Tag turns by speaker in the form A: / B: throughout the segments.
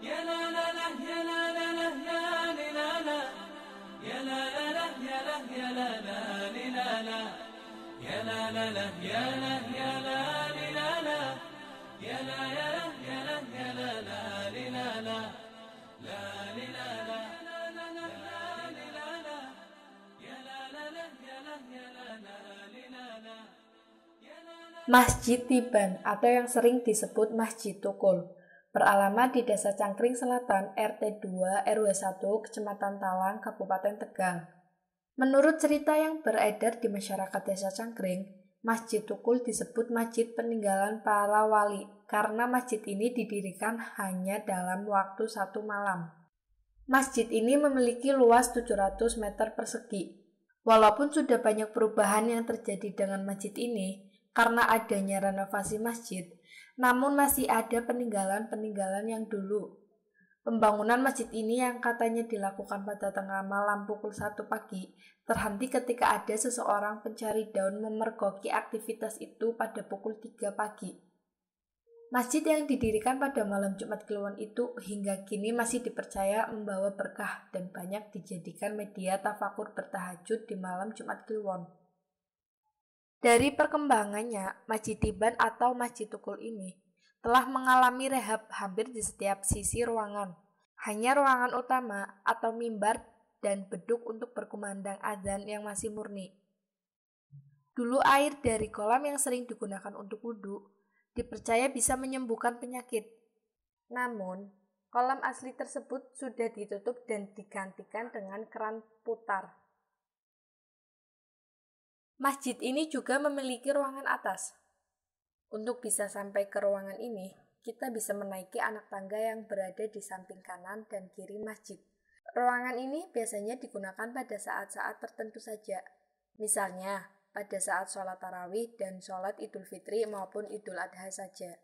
A: يا لا لا لا يا لا لا لا يا لا لا يا لا لا يا لا لا لا يا لا يا لا لا يا لا يا لا يا لا يا لا لا لا
B: Masjid Tiban atau yang sering disebut Masjid Tukul beralamat di Desa Cangkring Selatan, RT 2 RW 1, Kecamatan Talang, Kabupaten Tegal. Menurut cerita yang beredar di masyarakat Desa Cangkring, Masjid Tukul disebut masjid peninggalan para wali karena masjid ini didirikan hanya dalam waktu 1 malam. Masjid ini memiliki luas 700 meter persegi. Walaupun sudah banyak perubahan yang terjadi dengan masjid ini, karena adanya renovasi masjid, namun masih ada peninggalan-peninggalan yang dulu. Pembangunan masjid ini yang katanya dilakukan pada tengah malam pukul 1 pagi, terhenti ketika ada seseorang pencari daun memergoki aktivitas itu pada pukul 3 pagi. Masjid yang didirikan pada malam Jumat Kliwon itu hingga kini masih dipercaya membawa berkah dan banyak dijadikan media tafakur bertahajud di malam Jumat Kliwon. Dari perkembangannya, Masjid Tiban atau Masjid Tukul ini telah mengalami rehab hampir di setiap sisi ruangan. Hanya ruangan utama atau mimbar dan beduk untuk berkumandang azan yang masih murni. Dulu air dari kolam yang sering digunakan untuk wudhu dipercaya bisa menyembuhkan penyakit. Namun, kolam asli tersebut sudah ditutup dan digantikan dengan keran putar. Masjid ini juga memiliki ruangan atas. Untuk bisa sampai ke ruangan ini, kita bisa menaiki anak tangga yang berada di samping kanan dan kiri masjid. Ruangan ini biasanya digunakan pada saat-saat tertentu saja. Misalnya, pada saat sholat tarawih dan sholat idul fitri maupun idul adha saja.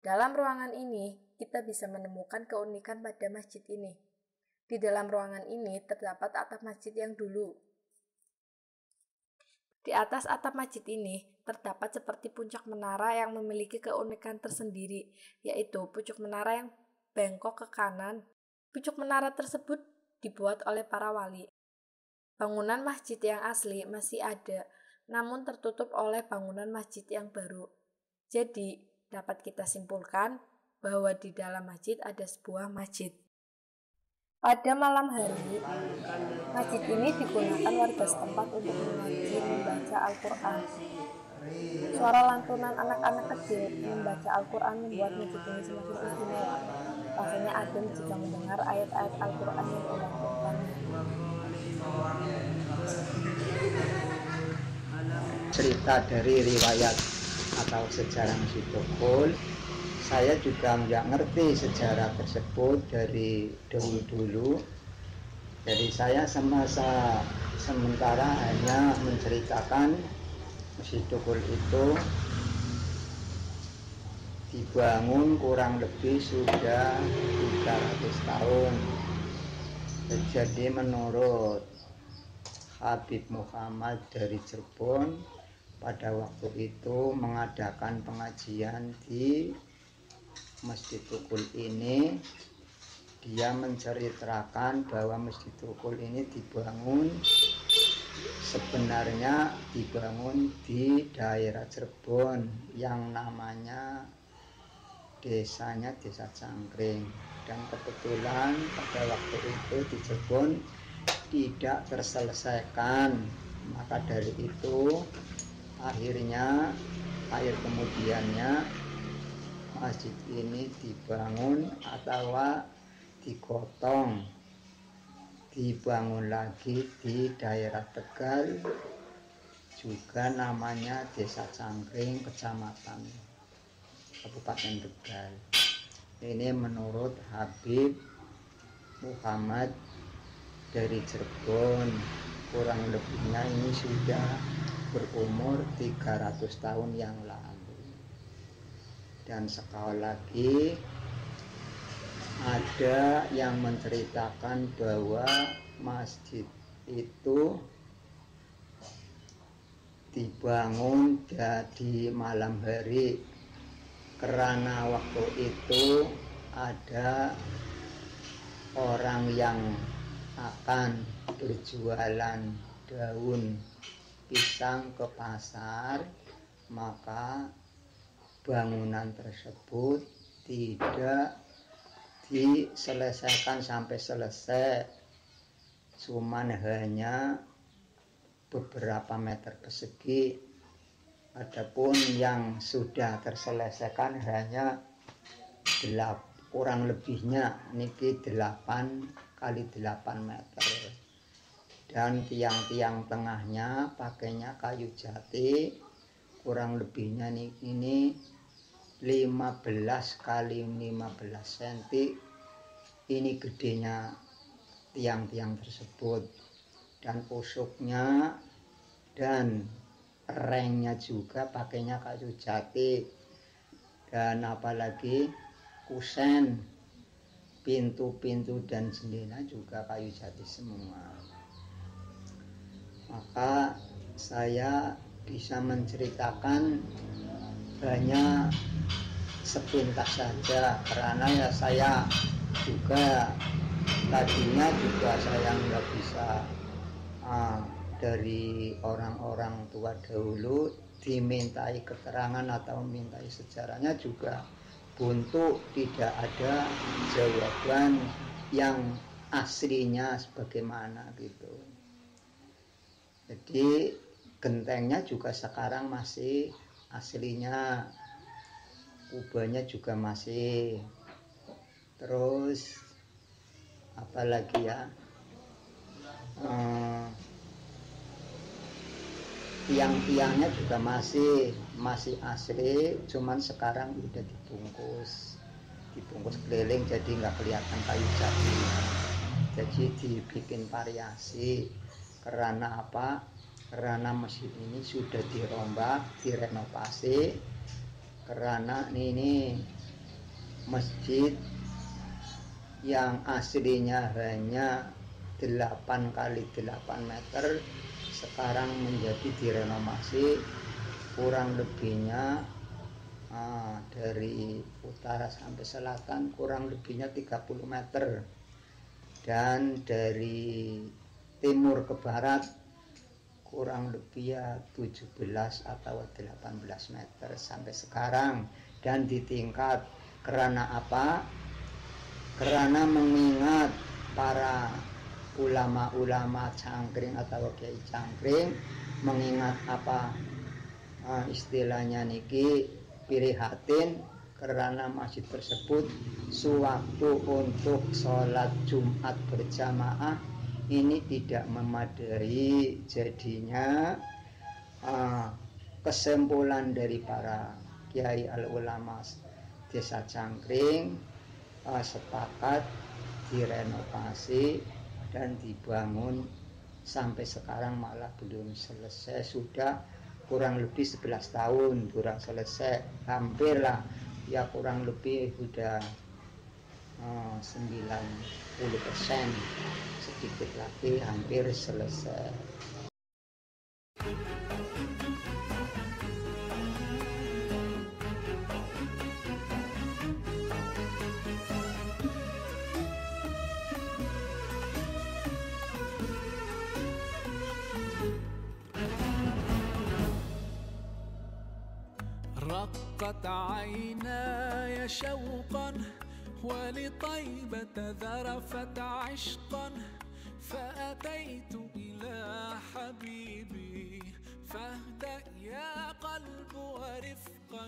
B: Dalam ruangan ini, kita bisa menemukan keunikan pada masjid ini. Di dalam ruangan ini terdapat atap masjid yang dulu. Di atas atap masjid ini terdapat seperti puncak menara yang memiliki keunikan tersendiri, yaitu pucuk menara yang bengkok ke kanan. Pucuk menara tersebut dibuat oleh para wali. Bangunan masjid yang asli masih ada, namun tertutup oleh bangunan masjid yang baru. Jadi, dapat kita simpulkan bahwa di dalam masjid ada sebuah masjid. Pada malam hari, masjid ini digunakan warga setempat untuk mengaji membaca Al-Quran. Suara lantunan anak-anak kecil membaca Al-Quran membuat masjid ini semakin istimewa. Rasanya adem jika mendengar ayat-ayat Al-Quran yang dilantunkannya.
C: Cerita dari riwayat atau sejarah Masjid Tukul, saya juga nggak ngerti sejarah tersebut dari dulu-dulu. Jadi saya sementara hanya menceritakan Masjid Tukul itu dibangun kurang lebih sudah 300 tahun. Jadi menurut Habib Muhammad dari Cirebon, pada waktu itu mengadakan pengajian di Masjid Tukul ini, dia menceritakan bahwa Masjid Tukul ini sebenarnya dibangun di daerah Cirebon yang namanya Desa Cangkring, dan kebetulan pada waktu itu di Cirebon tidak terselesaikan, maka dari itu akhirnya kemudiannya masjid ini dibangun atau digotong, dibangun lagi di daerah Tegal, juga namanya Desa Cangkring, Kecamatan Kabupaten Tegal. Ini menurut Habib Muhammad dari Cirebon, kurang lebihnya ini sudah berumur 300 tahun yang lalu. Dan sekali lagi ada yang menceritakan bahwa masjid itu dibangun di malam hari karena waktu itu ada orang yang akan berjualan daun pisang ke pasar, maka bangunan tersebut tidak diselesaikan sampai selesai, cuman hanya beberapa meter persegi. Adapun yang sudah terselesaikan hanya kurang lebihnya niki 8 kali 8 meter, dan tiang-tiang tengahnya pakainya kayu jati, kurang lebihnya ini 15 kali 15 cm. Ini gedenya tiang-tiang tersebut, dan usuknya dan rengnya juga pakainya kayu jati, dan apalagi kusen, pintu-pintu dan jendela juga kayu jati semua. Maka saya bisa menceritakan hanya sepintas saja, karena ya saya juga tadinya juga saya nggak bisa dari orang-orang tua dahulu dimintai keterangan atau mintai sejarahnya juga buntu, tidak ada jawaban yang aslinya sebagaimana gitu. Jadi gentengnya juga sekarang masih aslinya, kubahnya juga masih, terus apalagi ya, tiang-tiangnya juga masih asli, cuman sekarang udah dibungkus keliling, jadi nggak kelihatan kayu jatinya. Jadi dibikin variasi. Karena apa? Karena masjid ini sudah dirombak, direnovasi. Karena ini masjid yang aslinya hanya 8 kali 8 meter, sekarang menjadi direnovasi, kurang lebihnya dari utara sampai selatan kurang lebihnya 30 meter, dan dari timur ke barat kurang lebih ya 17 atau 18 meter sampai sekarang. Dan ditingkat karena apa? Karena mengingat para ulama-ulama cangkring atau kiai cangkring, mengingat apa istilahnya niki prihatin karena masjid tersebut sewaktu untuk sholat Jumat berjamaah ini tidak memadai. Jadinya kesimpulan dari para kiai al-ulama desa Cangkring sepakat direnovasi dan dibangun. Sampai sekarang malah belum selesai, sudah kurang lebih 11 tahun kurang selesai, hampir lah ya, kurang lebih udah 90%, sedikit lagi hampir selesai.
A: رقت عيناي شوقا ولطيبة ذرفت عشقا فأتيت إلى حبيبي فاهدأ يا قلب ورفقا